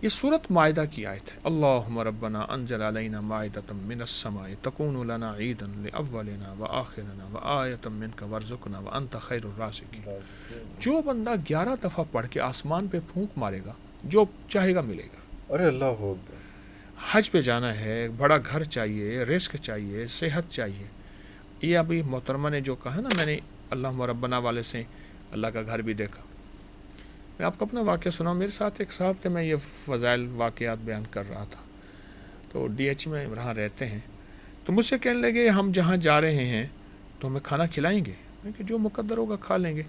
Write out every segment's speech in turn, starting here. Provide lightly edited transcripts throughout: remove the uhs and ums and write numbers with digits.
یہ سورۃ مائدہ کی آیت ہے. اللہم ربنا انزل علینا مائدۃ من السماء تکون لنا عیدا لاولنا وآخرنا وآیۃ منک وارزقنا وانت خیر الرازقین. جو بندہ 11 دفعہ پڑھ کے آسمان پہ پھونک مارے گا جو چاہے گا ملے گا. ارے اللہ اکبر. حج پہ جانا ہے، بڑا گھر چاہیے، رزق چاہیے، صحت چاہیے. یہ ابھی محترمہ نے جو کہا نا، میں نے اللہم ربنا والے سے اللہ کا گھر بھی دیکھا. میں آپ کو اپنا واقعہ سناؤں. میرے ساتھ ایک صاحب تھے، میں یہ فضائل واقعات بیان کر رہا تھا. تو ڈی ایچ میں وہاں رہتے ہیں. تو مجھ سے کہنے لگے ہم جہاں جا رہے ہیں تو ہمیں کھانا کھلائیں گے. میں کہ جو مقدر ہوگا کھا لیں گے.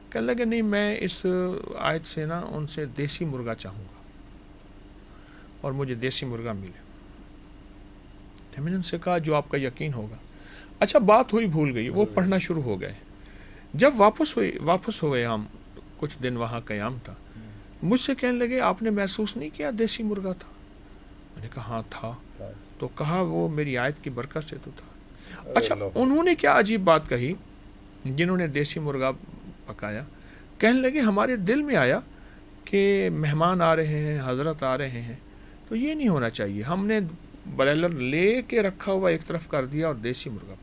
کہنے لگے نہیں، میں اس آیت سے نا ان سے دیسی مرغا چاہوں گا اور مجھے دیسی مرغا ملے. میں نے ان سے کہا جو آپ کا یقین ہوگا. اچھا بات ہوئی بھول گئی، وہ پڑھنا شروع ہو گئے. جب واپس ہوئے ہم، کچھ دن وہاں قیام تھا. مجھ سے کہنے لگے آپ نے محسوس نہیں کیا دیسی مرغا تھا؟ میں نے کہا ہاں تھا. تو کہا وہ میری آیت کی برکت سے تو تھا. اچھا انہوں نے کیا عجیب بات کہی جنہوں نے دیسی مرغا پکایا. کہنے لگے ہمارے دل میں آیا کہ مہمان آ رہے ہیں، حضرت آ رہے ہیں، تو یہ نہیں ہونا چاہیے. ہم نے برائلر لے کے رکھا ہوا ایک طرف کر دیا اور دیسی مرغا.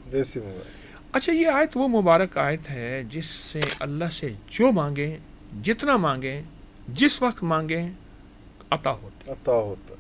اچھا یہ آیت وہ مبارک آیت ہے جس سے اللہ سے جو مانگیں، جتنا مانگیں، جس وقت مانگیں، عطا ہوتا.